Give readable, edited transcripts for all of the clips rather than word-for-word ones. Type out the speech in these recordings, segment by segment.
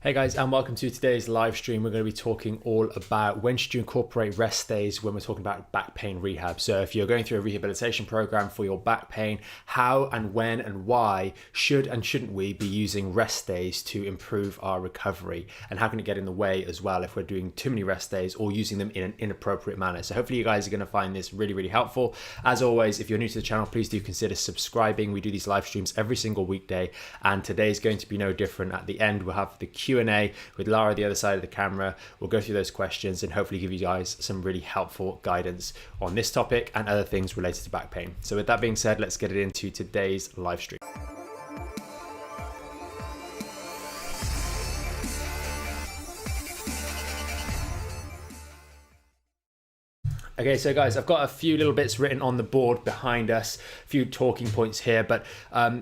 Hey guys, and welcome to today's live stream. We're going to be talking all about when should you incorporate rest days when we're talking about back pain rehab. So if you're going through a rehabilitation program for your back pain, how and when and why should and shouldn't we be using rest days to improve our recovery? And how can it get in the way as well if we're doing too many rest days or using them in an inappropriate manner? So hopefully you guys are going to find this really, really helpful. As always, if you're new to the channel, please do consider subscribing. We do these live streams every single weekday, and today's going to be no different. At the end, we'll have the Q&A with Lara the other side of the camera. We'll go through those questions and hopefully give you guys some really helpful guidance on this topic and other things related to back pain. So with that being said, let's get it into today's live stream. Okay, so guys, I've got a few little bits written on the board behind us, a few talking points here, but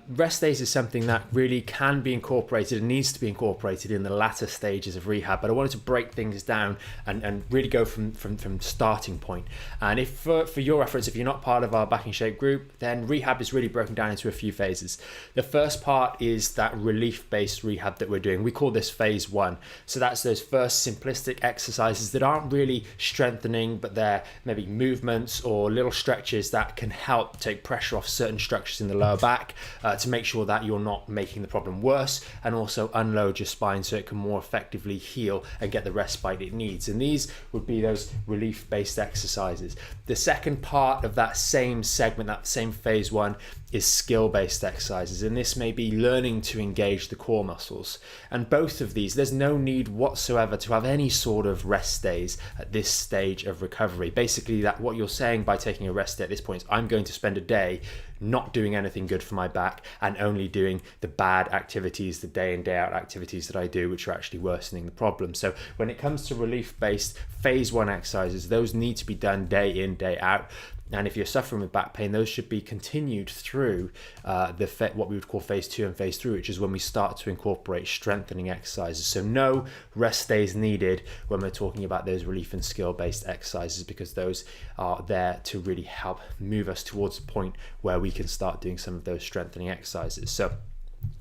rest days is something that really can be incorporated and needs to be incorporated in the latter stages of rehab. But I wanted to break things down and really go from starting point. And if for your reference, if you're not part of our Back in Shape group, then rehab is really broken down into a few phases. The first part is that relief-based rehab that we're doing. We call this phase one. So that's those first simplistic exercises that aren't really strengthening, but they're maybe movements or little stretches that can help take pressure off certain structures in the lower back to make sure that you're not making the problem worse, and also unload your spine so it can more effectively heal and get the respite it needs. And these would be those relief-based exercises. The second part of that same segment, that same phase one, is skill-based exercises, and this may be learning to engage the core muscles. And both of these, there's no need whatsoever to have any sort of rest days at this stage of recovery. Basically, that what you're saying by taking a rest day at this point is I'm going to spend a day not doing anything good for my back and only doing the bad activities, the day in, day out activities that I do, which are actually worsening the problem. So when it comes to relief-based phase one exercises, those need to be done day in, day out. And if you're suffering with back pain, those should be continued through what we would call phase two and phase three, which is when we start to incorporate strengthening exercises. So no rest days needed when we're talking about those relief and skill-based exercises, because those are there to really help move us towards the point where we can start doing some of those strengthening exercises. So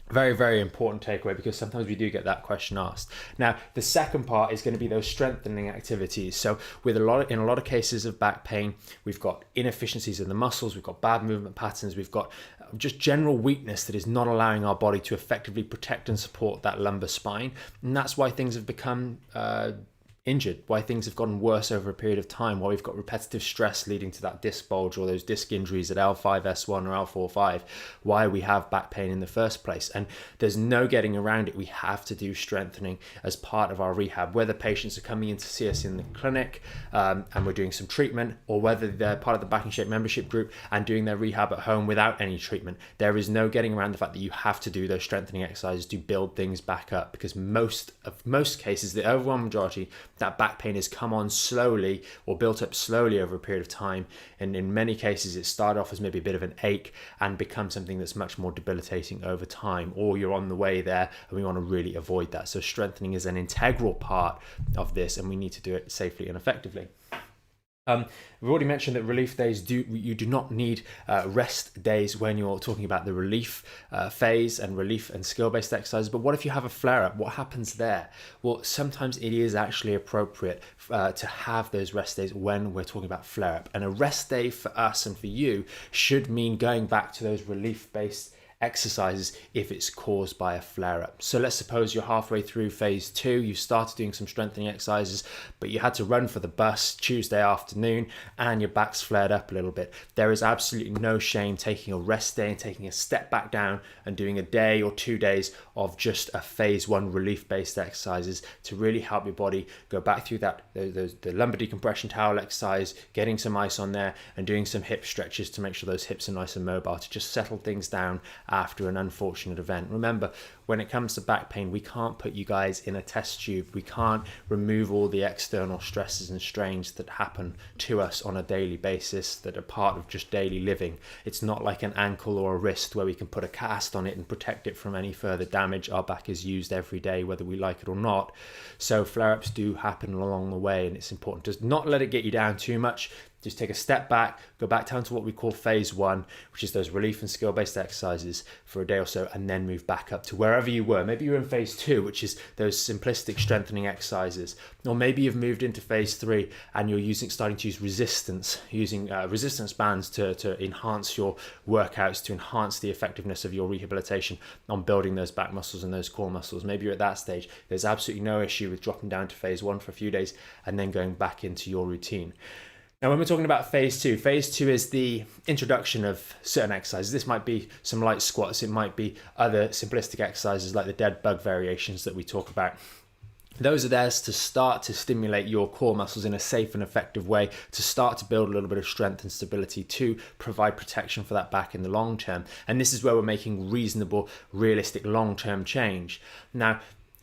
very, very important takeaway, because sometimes we do get that question asked. Now, the second part is going to be those strengthening activities. So in a lot of cases of back pain, we've got inefficiencies in the muscles, we've got bad movement patterns, we've got just general weakness that is not allowing our body to effectively protect and support that lumbar spine. And that's why things have become injured, why things have gotten worse over a period of time, why we've got repetitive stress leading to that disc bulge or those disc injuries at L5S1 or L4-5, why we have back pain in the first place. And there's no getting around it. We have to do strengthening as part of our rehab, whether patients are coming in to see us in the clinic and we're doing some treatment, or whether they're part of the Back in Shape membership group and doing their rehab at home without any treatment. There is no getting around the fact that you have to do those strengthening exercises to build things back up, because most cases, the overwhelming majority, that back pain has come on slowly or built up slowly over a period of time. And in many cases, it started off as maybe a bit of an ache and becomes something that's much more debilitating over time, or you're on the way there, and we want to really avoid that. So strengthening is an integral part of this, and we need to do it safely and effectively. We've already mentioned that relief days, you do not need rest days when you're talking about the relief phase and relief and skill-based exercises. But what if you have a flare-up? What happens there? Well, sometimes it is actually appropriate to have those rest days when we're talking about flare-up. And a rest day for us and for you should mean going back to those relief-based exercises if it's caused by a flare-up. So let's suppose you're halfway through phase two, you started doing some strengthening exercises, but you had to run for the bus Tuesday afternoon and your back's flared up a little bit. There is absolutely no shame taking a rest day and taking a step back down and doing a day or 2 days of just a phase one relief-based exercises to really help your body go back through the lumbar decompression towel exercise, getting some ice on there and doing some hip stretches to make sure those hips are nice and mobile, to just settle things down after an unfortunate event. Remember, when it comes to back pain, we can't put you guys in a test tube. We can't remove all the external stresses and strains that happen to us on a daily basis that are part of just daily living. It's not like an ankle or a wrist where we can put a cast on it and protect it from any further damage. Our back is used every day, whether we like it or not. So flare-ups do happen along the way, and it's important to not let it get you down too much. just take a step back, go back down to what we call phase 1, which is those relief and skill-based exercises for a day or so, and then move back up to wherever you were. Maybe you're in phase 2, which is those simplistic strengthening exercises, or maybe you've moved into phase 3 and you're starting to use resistance, using resistance bands to enhance your workouts, to enhance the effectiveness of your rehabilitation on building those back muscles and those core muscles. Maybe you're at that stage. There's absolutely no issue with dropping down to phase 1 for a few days and then going back into your routine. Now, when we're talking about phase 2 is the introduction of certain exercises. This might be some light squats. It might be other simplistic exercises like the dead bug variations that we talk about. Those are there to start to stimulate your core muscles in a safe and effective way, to start to build a little bit of strength and stability, to provide protection for that back in the long term. And this is where we're making reasonable, realistic long-term change. Now,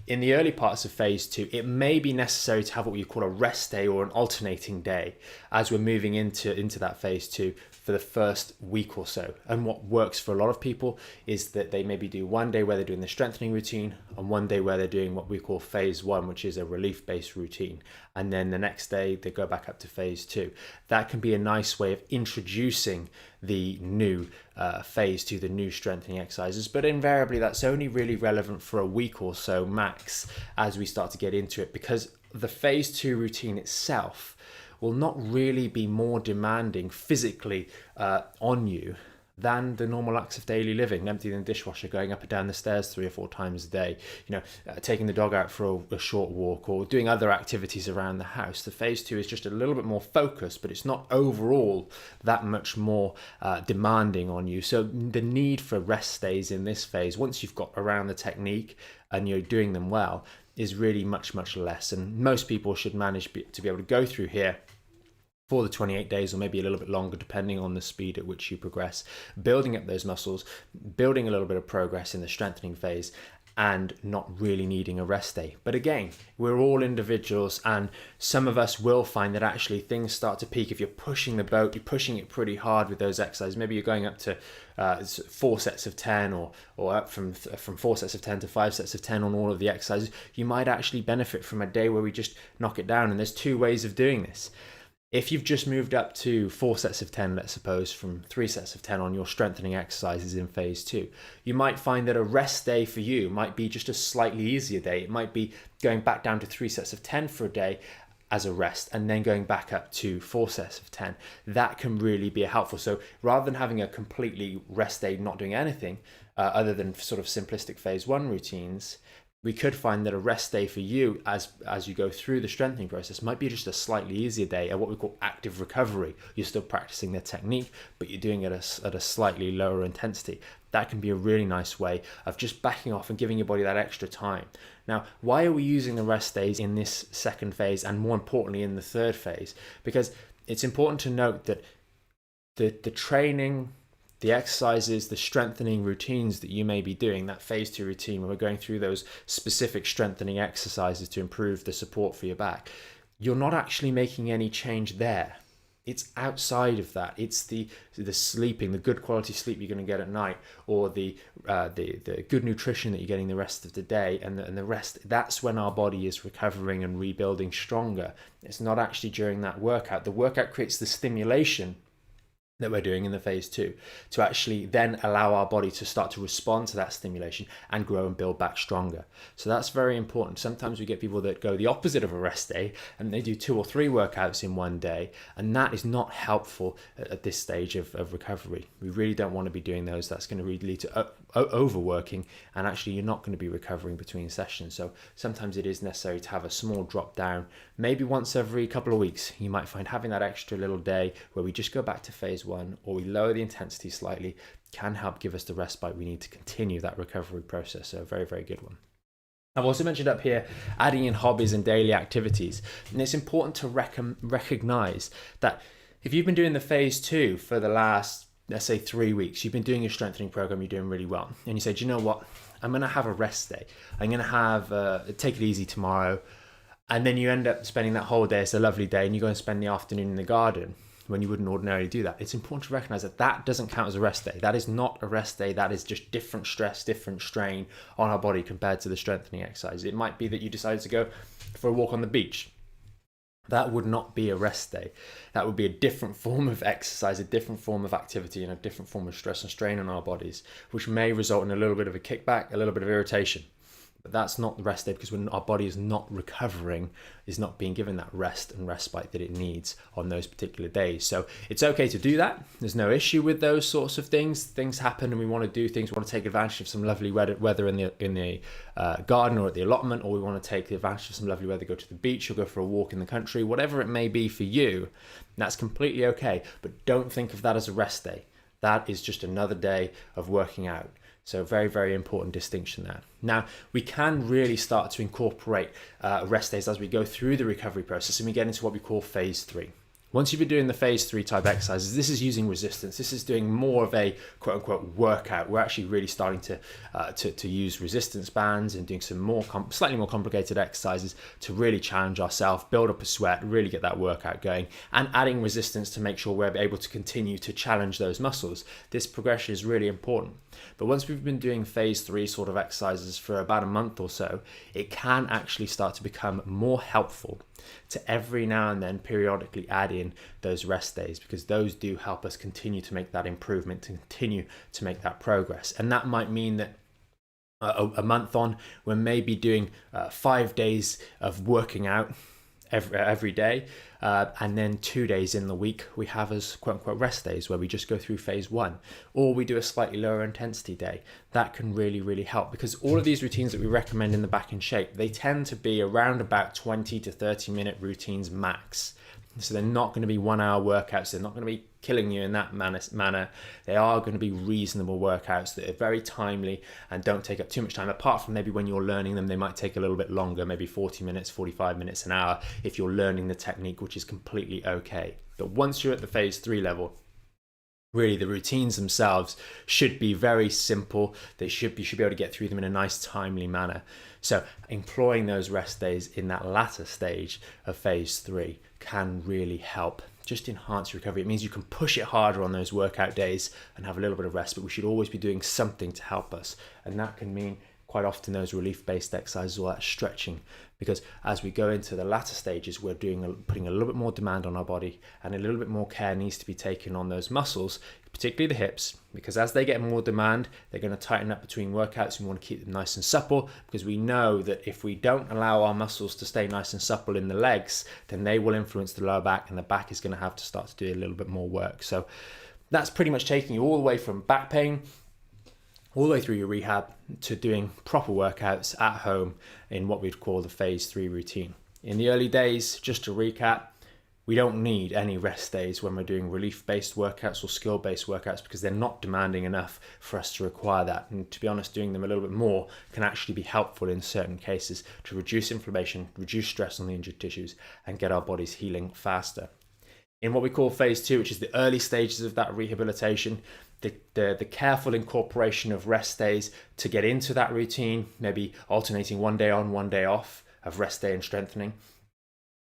in the early parts of phase 2, it may be necessary to have what we call a rest day or an alternating day as we're moving into that phase 2 for the first week or so. And what works for a lot of people is that they maybe do one day where they're doing the strengthening routine and one day where they're doing what we call phase 1, which is a relief-based routine. And then the next day they go back up to phase 2. That can be a nice way of introducing the new phase to the new strengthening exercises, but invariably that's only really relevant for a week or so max as we start to get into it, because the phase 2 routine itself will not really be more demanding physically on you than the normal acts of daily living, emptying the dishwasher, going up and down the stairs 3 or 4 times a day, taking the dog out for a short walk, or doing other activities around the house. The phase 2 is just a little bit more focused, but it's not overall that much more demanding on you. So the need for rest days in this phase, once you've got around the technique and you're doing them well, is really much, much less. And most people should manage to be able to go through here for the 28 days, or maybe a little bit longer, depending on the speed at which you progress, building up those muscles, building a little bit of progress in the strengthening phase, and not really needing a rest day. But again, we're all individuals, and some of us will find that actually things start to peak if you're pushing the boat, you're pushing it pretty hard with those exercises. Maybe you're going up to 4 sets of 10, or up from 4 sets of 10 to 5 sets of 10 on all of the exercises. You might actually benefit from a day where we just knock it down. And there's 2 ways of doing this. If you've just moved up to 4 sets of 10, let's suppose, from 3 sets of 10 on your strengthening exercises in phase 2, you might find that a rest day for you might be just a slightly easier day. It might be going back down to 3 sets of 10 for a day as a rest, and then going back up to 4 sets of 10. That can really be helpful. So rather than having a completely rest day, not doing anything other than sort of simplistic phase 1 routines, we could find that a rest day for you as you go through the strengthening process might be just a slightly easier day, at what we call active recovery. You're still practicing the technique, but you're doing it at a slightly lower intensity. That can be a really nice way of just backing off and giving your body that extra time. Now, why are we using the rest days in this second phase, and more importantly in the third phase? Because it's important to note that the training, the exercises, the strengthening routines that you may be doing, that phase 2 routine, when we're going through those specific strengthening exercises to improve the support for your back, you're not actually making any change there. It's outside of that. It's the sleeping, the good quality sleep you're going to get at night, or the good nutrition that you're getting the rest of the day, and the rest. That's when our body is recovering and rebuilding stronger. It's not actually during that workout. The workout creates the stimulation that we're doing in the phase 2 to actually then allow our body to start to respond to that stimulation and grow and build back stronger. So that's very important. Sometimes we get people that go the opposite of a rest day, and they do 2 or 3 workouts in one day, and that is not helpful at this stage of recovery. We really don't want to be doing those. That's going to really lead to overworking, and actually you're not going to be recovering between sessions. So sometimes it is necessary to have a small drop down, maybe once every couple of weeks. You might find having that extra little day where we just go back to phase 1, or we lower the intensity slightly, can help give us the respite we need to continue that recovery process. So a very, very good one. I've also mentioned up here adding in hobbies and daily activities, and it's important to recognize that if you've been doing the phase 2 for the last, let's say, 3 weeks, you've been doing your strengthening program, you're doing really well, and you say, do you know what, I'm going to have a rest day, I'm going to have take it easy tomorrow, and then you end up spending that whole day, it's a lovely day, and you go and spend the afternoon in the garden when you wouldn't ordinarily do that. It's important to recognize that that doesn't count as a rest day. That is not a rest day. That is just different stress, different strain on our body compared to the strengthening exercise. It might be that you decided to go for a walk on the beach. that would not be a rest day. That would be a different form of exercise, a different form of activity, and a different form of stress and strain on our bodies, which may result in a little bit of a kickback, a little bit of irritation. But that's not the rest day, because when our body is not recovering, is not being given that rest and respite that it needs on those particular days. So it's okay to do that. There's no issue with those sorts of things. Things happen and we want to do things. We want to take advantage of some lovely weather in the garden or at the allotment, or we want to take advantage of some lovely weather, go to the beach or go for a walk in the country, whatever it may be for you. That's completely okay. But don't think of that as a rest day. That is just another day of working out. So very, very important distinction there. Now, we can really start to incorporate rest days as we go through the recovery process and we get into what we call phase 3. Once you've been doing the phase 3 type exercises, this is using resistance. This is doing more of a quote unquote workout. We're actually really starting to use resistance bands and doing some more slightly more complicated exercises to really challenge ourselves, build up a sweat, really get that workout going, and adding resistance to make sure we're able to continue to challenge those muscles. This progression is really important. But once we've been doing phase 3 sort of exercises for about a month or so, it can actually start to become more helpful to every now and then periodically add in those rest days, because those do help us continue to make that improvement, to continue to make that progress. And that might mean that a month on, we're maybe doing 5 days of working out every day, and then 2 days in the week we have as quote unquote rest days, where we just go through phase 1, or we do a slightly lower intensity day. That can really, really help, because all of these routines that we recommend in the Back in Shape, they tend to be around about 20 to 30 minute routines max. So they're not going to be 1 hour workouts. They're not going to be killing you in that manner. They are going to be reasonable workouts that are very timely and don't take up too much time. Apart from maybe when you're learning them, they might take a little bit longer, maybe 40 minutes, 45 minutes, an hour, if you're learning the technique, which is completely okay. But once you're at the phase 3 level, really the routines themselves should be very simple. You should be able to get through them in a nice, timely manner. So employing those rest days in that latter stage of phase 3 can really help just enhance recovery. It means you can push it harder on those workout days and have a little bit of rest, but we should always be doing something to help us. And that can mean quite often those relief-based exercises or that stretching, because as we go into the latter stages, we're putting a little bit more demand on our body, and a little bit more care needs to be taken on those muscles, particularly the hips, because as they get more demand, they're going to tighten up between workouts, and we want to keep them nice and supple, because we know that if we don't allow our muscles to stay nice and supple in the legs, then they will influence the lower back, and the back is going to have to start to do a little bit more work. So that's pretty much taking you all the way from back pain all the way through your rehab to doing proper workouts at home in what we'd call the phase 3 routine. In the early days, just to recap, we don't need any rest days when we're doing relief-based workouts or skill-based workouts, because they're not demanding enough for us to require that. And to be honest, doing them a little bit more can actually be helpful in certain cases to reduce inflammation, reduce stress on the injured tissues, and get our bodies healing faster. In what we call phase 2, which is the early stages of that rehabilitation, the careful incorporation of rest days to get into that routine, maybe alternating 1 day on, 1 day off of rest day and strengthening,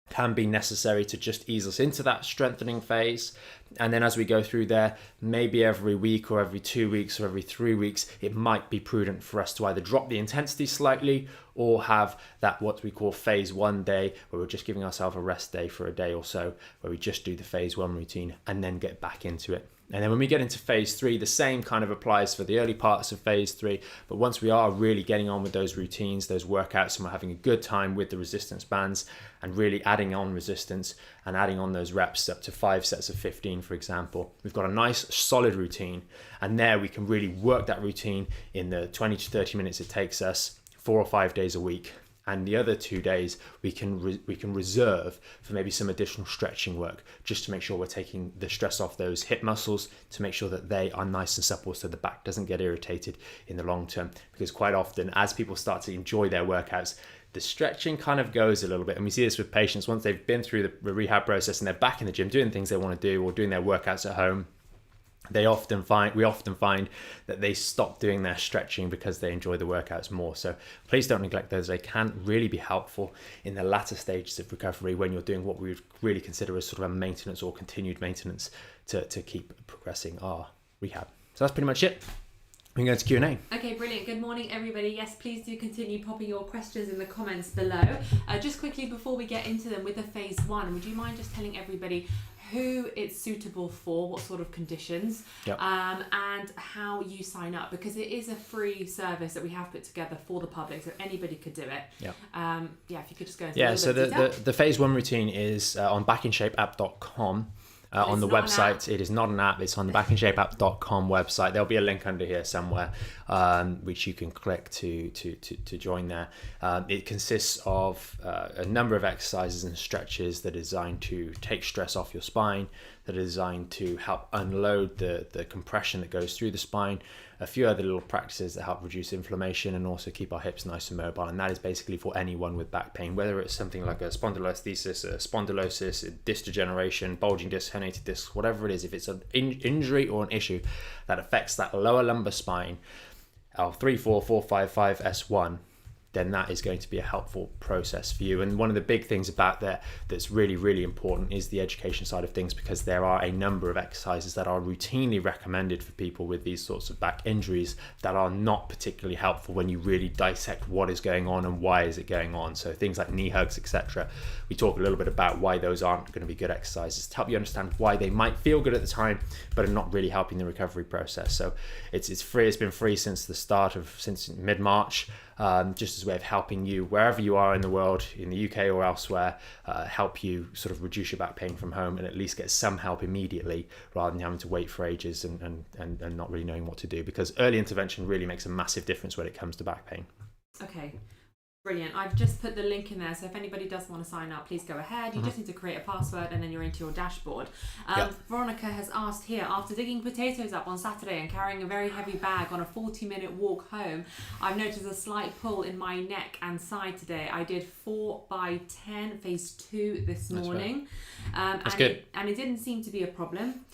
can be necessary to just ease us into that strengthening phase. And then as we go through there, maybe every week or every 2 weeks or every 3 weeks, it might be prudent for us to either drop the intensity slightly or have that what we call phase 1 day, where we're just giving ourselves a rest day for a day or so, where we just do the phase 1 routine and then get back into it. And then when we get into phase 3, the same kind of applies for the early parts of phase 3. But once we are really getting on with those routines, those workouts, and we're having a good time with the resistance bands and really adding on resistance and adding on those reps up to 5 sets of 15, for example, we've got a nice solid routine. And there we can really work that routine in the 20 to 30 minutes it takes us 4 or 5 days a week. And the other 2 days we can reserve for maybe some additional stretching work, just to make sure we're taking the stress off those hip muscles, to make sure that they are nice and supple so the back doesn't get irritated in the long term. Because quite often, as people start to enjoy their workouts, the stretching kind of goes a little bit. And we see this with patients once they've been through the rehab process and they're back in the gym doing things they want to do or doing their workouts at home. We often find that they stop doing their stretching because they enjoy the workouts more. So please don't neglect those. They can really be helpful in the latter stages of recovery when you're doing what we would really consider as sort of a maintenance or continued maintenance to keep progressing our rehab. So that's pretty much it. We can go to Q&A. Okay, brilliant. Good morning, everybody. Yes, please do continue popping your questions in the comments below. Just quickly before we get into them with the phase 1, would you mind just telling everybody who it's suitable for, what sort of conditions, Yep. and how you sign up, because it is a free service that we have put together for the public, so anybody could do it. Yep. If you could just go into a little So bit of detail. the phase 1 routine is on backinshapeapp.com. On the website, it is not an app, it's on the backinshapeapp.com website. There'll be a link under here somewhere, which you can click to join there. It consists of a number of exercises and stretches that are designed to take stress off your spine, that are designed to help unload the compression that goes through the spine, a few other little practices that help reduce inflammation and also keep our hips nice and mobile. And that is basically for anyone with back pain, whether it's something like a spondylolisthesis, a spondylosis, a disc degeneration, bulging disc, herniated disc, whatever it is. If it's an injury or an issue that affects that lower lumbar spine, L3, 4, 4, 5, 5, S1, then that is going to be a helpful process for you. And one of the big things about that that's really, really important is the education side of things, because there are a number of exercises that are routinely recommended for people with these sorts of back injuries that are not particularly helpful when you really dissect what is going on and why is it going on. So things like knee hugs, etc. We talk a little bit about why those aren't going to be good exercises to help you understand why they might feel good at the time but are not really helping the recovery process. So it's free. It's been free since mid-March. Just as a way of helping you wherever you are in the world, in the UK or elsewhere, help you sort of reduce your back pain from home and at least get some help immediately rather than having to wait for ages and not really knowing what to do, because early intervention really makes a massive difference when it comes to back pain. Okay. Brilliant. I've just put the link in there, so if anybody does want to sign up, please go ahead. You just need to create a password and then you're into your dashboard. Veronica has asked here, after digging potatoes up on Saturday and carrying a very heavy bag on a 40-minute walk home, I've noticed a slight pull in my neck and side today. I did 4x10 phase 2 this morning. That's good. It didn't seem to be a problem.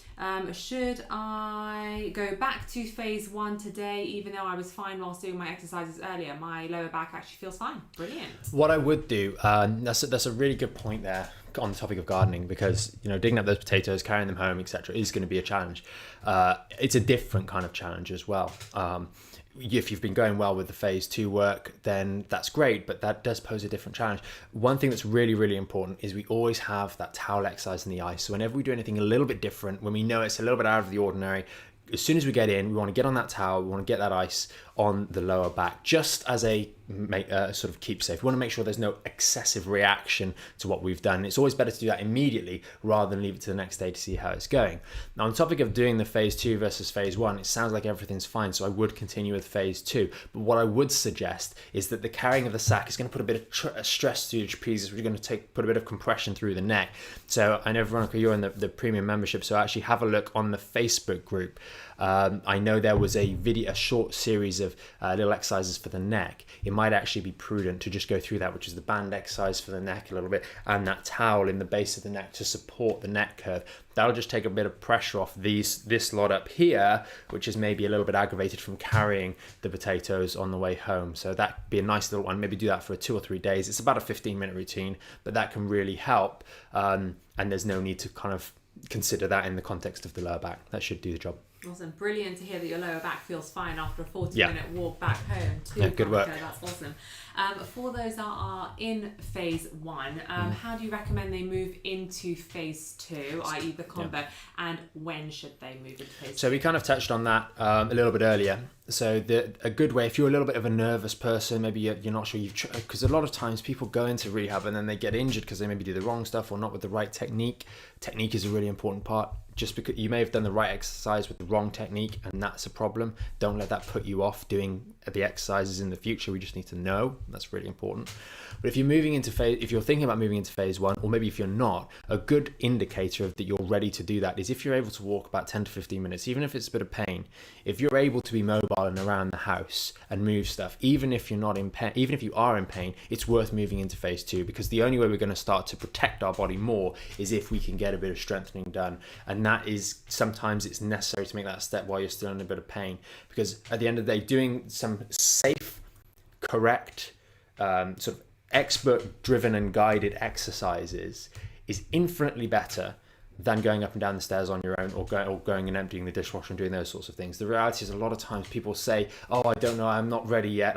Should I go back to phase 1 today, even though I was fine whilst doing my exercises earlier? My lower back actually feels fine. Brilliant. What I would do, that's a really good point there on the topic of gardening, because digging up those potatoes, carrying them home, etc., is going to be a challenge. It's a different kind of challenge as well. If you've been going well with the phase 2 work, then that's great, but that does pose a different challenge. One thing that's really, really important is we always have that towel exercise in the ice. So whenever we do anything a little bit different, when we know it's a little bit out of the ordinary, as soon as we get in, we want to get on that towel, we want to get that ice on the lower back, just as a sort of keepsake. We want to make sure there's no excessive reaction to what we've done. It's always better to do that immediately rather than leave it to the next day to see how it's going. Now, on the topic of doing the phase 2 versus phase 1, it sounds like everything's fine, so I would continue with phase 2. But what I would suggest is that the carrying of the sack is going to put a bit of stress through the trapeze. We're going to put a bit of compression through the neck. So I know, Veronica, you're in the premium membership, so actually have a look on the Facebook group. I know there was a short series of little exercises for the neck. It might actually be prudent to just go through that, which is the band exercise for the neck a little bit, and that towel in the base of the neck to support the neck curve. That'll just take a bit of pressure off this lot up here, which is maybe a little bit aggravated from carrying the potatoes on the way home. So that'd be a nice little one. Maybe do that for 2 or 3 days. It's about a 15-minute routine, but that can really help. And there's no need to kind of consider that in the context of the lower back. That should do the job. Awesome. Brilliant to hear that your lower back feels fine after a 40-minute walk back home too. Yeah, good work. That's awesome. For those that are in phase 1, how do you recommend they move into phase 2, i.e. the combo, and when should they move into phase 2? So we kind of touched on that a little bit earlier. So a good way, if you're a little bit of a nervous person, maybe you're not sure because a lot of times people go into rehab and then they get injured because they maybe do the wrong stuff or not with the right technique. Technique is a really important part. Just because you may have done the right exercise with the wrong technique and that's a problem, don't let that put you off doing the exercises in the future. We just need to know. That's really important. But if you're thinking about moving into phase 1, or maybe if you're not, a good indicator of that you're ready to do that is if you're able to walk about 10 to 15 minutes, even if it's a bit of pain. If you're able to be mobile and around the house and move stuff, even if you're not in pain, even if you are in pain, it's worth moving into phase 2, because the only way we're going to start to protect our body more is if we can get a bit of strengthening done. And that is, sometimes it's necessary to make that step while you're still in a bit of pain, because at the end of the day, doing some safe, correct, sort of expert driven and guided exercises is infinitely better than going up and down the stairs on your own, or going and emptying the dishwasher and doing those sorts of things. The reality is, a lot of times people say, oh, I don't know, I'm not ready yet,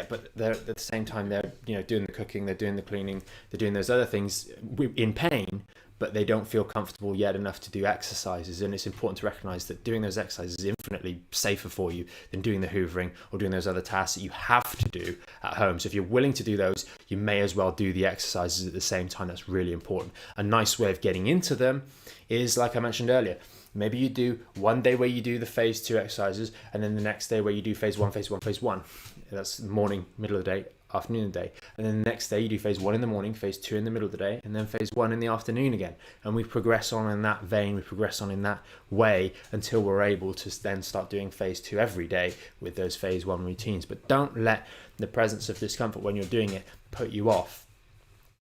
but they're at the same time, they're doing the cooking, they're doing the cleaning, they're doing those other things in pain, but they don't feel comfortable yet enough to do exercises. And it's important to recognize that doing those exercises is infinitely safer for you than doing the hoovering or doing those other tasks that you have to do at home. So if you're willing to do those, you may as well do the exercises at the same time. That's really important. A nice way of getting into them is, like I mentioned earlier, maybe you do one day where you do the phase 2 exercises, and then the next day where you do phase 1, phase 1, phase 1. That's morning, middle of the day, afternoon of the day. And then the next day you do phase 1 in the morning, phase 2 in the middle of the day, and then phase 1 in the afternoon again. And we progress on in that vein, we progress on in that way until we're able to then start doing phase 2 every day with those phase 1 routines. But don't let the presence of discomfort when you're doing it put you off.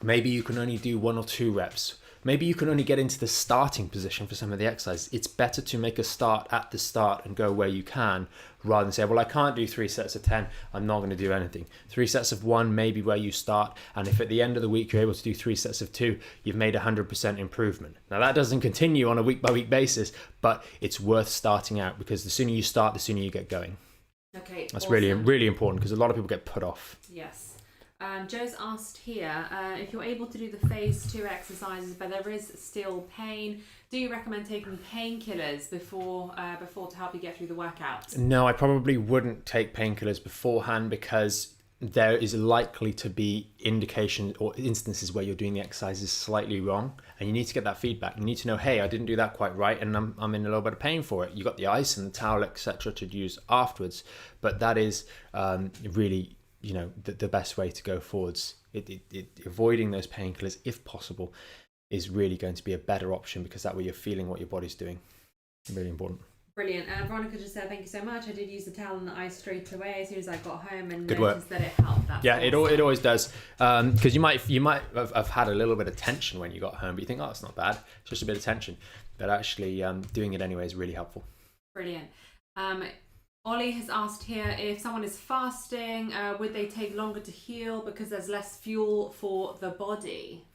Maybe you can only do 1 or 2 reps. Maybe you can only get into the starting position for some of the exercises. It's better to make a start at the start and go where you can, rather than say, well, I can't do 3 sets of 10, I'm not going to do anything. 3 sets of 1 may be where you start, and if at the end of the week you're able to do 3 sets of 2, you've made 100% improvement. Now that doesn't continue on a week by week basis, but it's worth starting out, because the sooner you start, the sooner you get going. Okay, that's awesome. really important, because a lot of people get put off. Yes. Joe's asked here, if you're able to do the phase 2 exercises, but there is still pain, do you recommend taking painkillers before to help you get through the workouts? No, I probably wouldn't take painkillers beforehand, because there is likely to be indications or instances where you're doing the exercises slightly wrong, and you need to get that feedback. You need to know, hey, I didn't do that quite right, and I'm in a little bit of pain for it. You got the ice and the towel, etc., to use afterwards, but that is really the best way to go forwards. Avoiding those painkillers, if possible, is really going to be a better option, because that way you're feeling what your body's doing. Really important. Brilliant. Veronica just said, thank you so much. I did use the towel and the ice straight away as soon as I got home, and Good noticed work. that it helped. That's yeah, awesome. it always does, because you might have had a little bit of tension when you got home, but you think, oh, it's not bad, it's just a bit of tension. But actually doing it anyway is really helpful. Brilliant. Ollie has asked here, if someone is fasting, would they take longer to heal because there's less fuel for the body?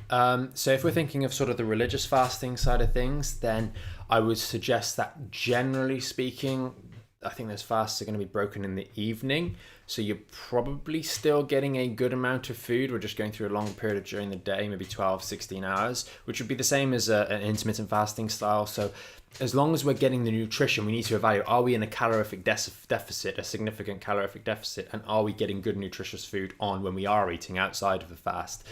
So if we're thinking of sort of the religious fasting side of things, then I would suggest that, generally speaking, I think those fasts are going to be broken in the evening. So you're probably still getting a good amount of food. We're just going through a long period during the day, maybe 12, 16 hours, which would be the same as an intermittent fasting style. So as long as we're getting the nutrition, we need to evaluate, are we in a calorific deficit, a significant calorific deficit, and are we getting good nutritious food on when we are eating outside of the fast?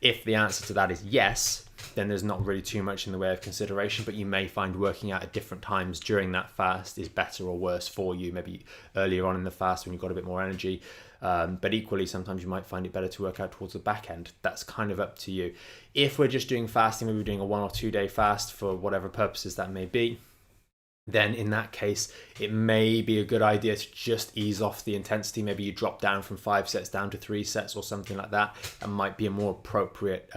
If the answer to that is yes, then there's not really too much in the way of consideration, but you may find working out at different times during that fast is better or worse for you, maybe earlier on in the fast when you've got a bit more energy. But equally, sometimes you might find it better to work out towards the back end. That's kind of up to you. If we're just doing fasting, maybe we're doing a 1 or 2 day fast for whatever purposes that may be, then in that case, it may be a good idea to just ease off the intensity. Maybe you drop down from 5 sets down to 3 sets or something like that. That might be a more appropriate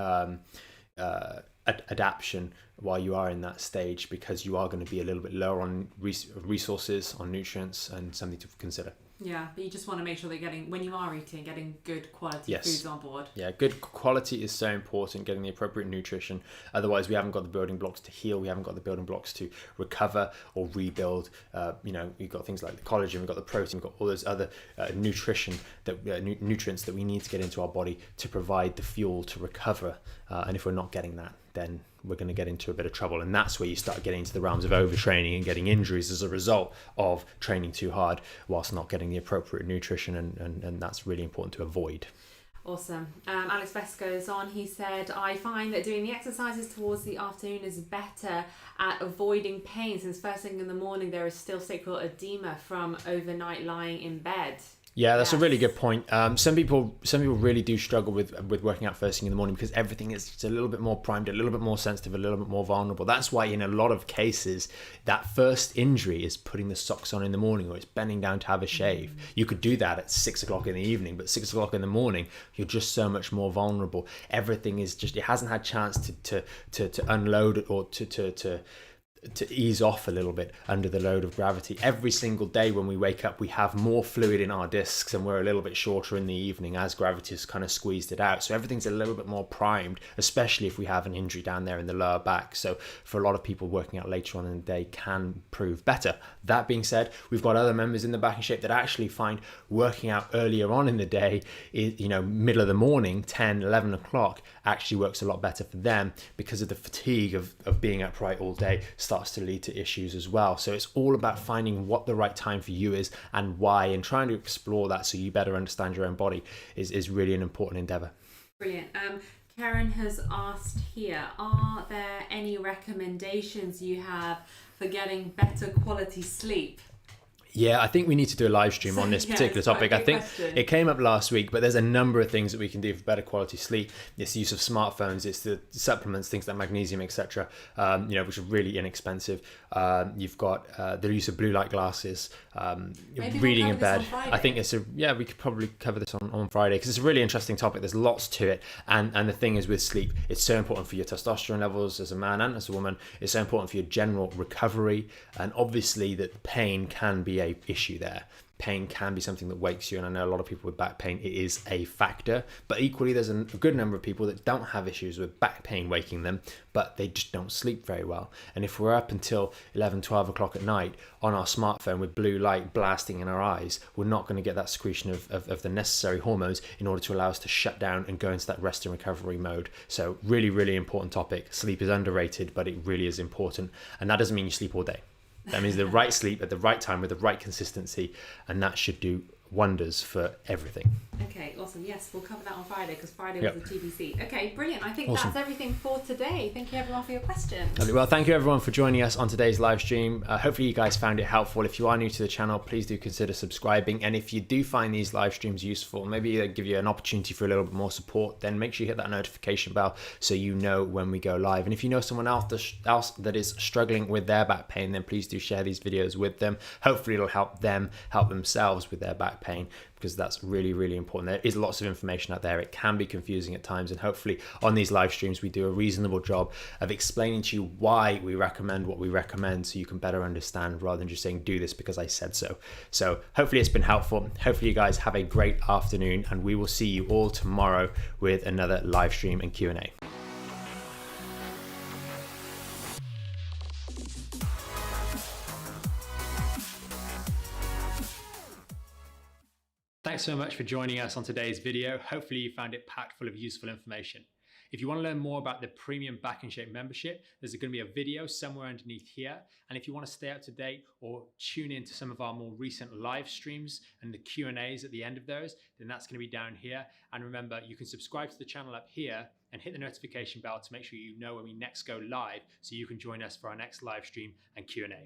adaptation while you are in that stage, because you are going to be a little bit lower on resources, on nutrients, and something to consider. Yeah, but you just want to make sure that when you are eating, getting good quality foods on board. Yeah, good quality is so important, getting the appropriate nutrition. Otherwise, we haven't got the building blocks to heal. We haven't got the building blocks to recover or rebuild. We've got things like the collagen, we've got the protein, we've got all those other nutrients that we need to get into our body to provide the fuel to recover. And if we're not getting that, then we're going to get into a bit of trouble. And that's where you start getting into the realms of overtraining and getting injuries as a result of training too hard whilst not getting the appropriate nutrition, and that's really important to avoid. Awesome. Alex Best goes on. He said, I find that doing the exercises towards the afternoon is better at avoiding pain, since first thing in the morning there is still sacral edema from overnight lying in bed. Yeah, that's a really good point. Some people really do struggle with working out first thing in the morning, because everything is just a little bit more primed, a little bit more sensitive, a little bit more vulnerable. That's why in a lot of cases that first injury is putting the socks on in the morning, or it's bending down to have a shave. You could do that at 6 o'clock in the evening, but 6 o'clock in the morning you're just so much more vulnerable. Everything is just, it hasn't had chance to unload or to to ease off a little bit under the load of gravity. Every single day when we wake up, we have more fluid in our discs and we're a little bit shorter in the evening as gravity has kind of squeezed it out. So everything's a little bit more primed, especially if we have an injury down there in the lower back. So for a lot of people, working out later on in the day can prove better. That being said, we've got other members in the Back in Shape that actually find working out earlier on in the day, middle of the morning, 10, 11 o'clock, actually works a lot better for them because of the fatigue of being upright all day starts to lead to issues as well. So it's all about finding what the right time for you is and why, and trying to explore that so you better understand your own body is really an important endeavor. Brilliant. Karen has asked here, are there any recommendations you have for getting better quality sleep? Yeah, I think we need to do a live stream on this particular topic. I think it came up last week, but there's a number of things that we can do for better quality sleep. It's the use of smartphones, it's the supplements, things like magnesium, etc., which are really inexpensive. You've got the use of blue light glasses, reading in bed. I think we could probably cover this on Friday because it's a really interesting topic. There's lots to it. And the thing is with sleep, it's so important for your testosterone levels as a man and as a woman. It's so important for your general recovery. And obviously that pain can be a issue there. Pain can be something that wakes you, and I know a lot of people with back pain, it is a factor, but equally there's a good number of people that don't have issues with back pain waking them, but they just don't sleep very well. And if we're up until 11, 12 o'clock at night on our smartphone with blue light blasting in our eyes, we're not going to get that secretion of the necessary hormones in order to allow us to shut down and go into that rest and recovery mode. So really, really important topic. Sleep is underrated, but it really is important, and that doesn't mean you sleep all day. That means the right sleep at the right time with the right consistency, and that should do wonders for everything. Okay, awesome. Yes, we'll cover that on Friday because Friday was the TBC. Okay, brilliant. I think that's everything for today. Thank you everyone for your questions. Well, thank you everyone for joining us on today's live stream. Hopefully you guys found it helpful. If you are new to the channel, please do consider subscribing. And if you do find these live streams useful, maybe they give you an opportunity for a little bit more support, then make sure you hit that notification bell so you know when we go live. And if you know someone else that is struggling with their back pain, then please do share these videos with them. Hopefully it'll help them help themselves with their back pain, because that's really, really important. There is lots of information out there. It can be confusing at times, and hopefully on these live streams we do a reasonable job of explaining to you why we recommend what we recommend so you can better understand, rather than just saying do this because I said so. So hopefully it's been helpful. Hopefully you guys have a great afternoon, and we will see you all tomorrow with another live stream and Q&A. Thanks so much for joining us on today's video. Hopefully you found it packed full of useful information. If you want to learn more about the premium Back in Shape membership, there's going to be a video somewhere underneath here. And if you want to stay up to date or tune in to some of our more recent live streams and the Q&As at the end of those, then that's going to be down here. And remember, you can subscribe to the channel up here and hit the notification bell to make sure you know when we next go live, so you can join us for our next live stream and Q&A.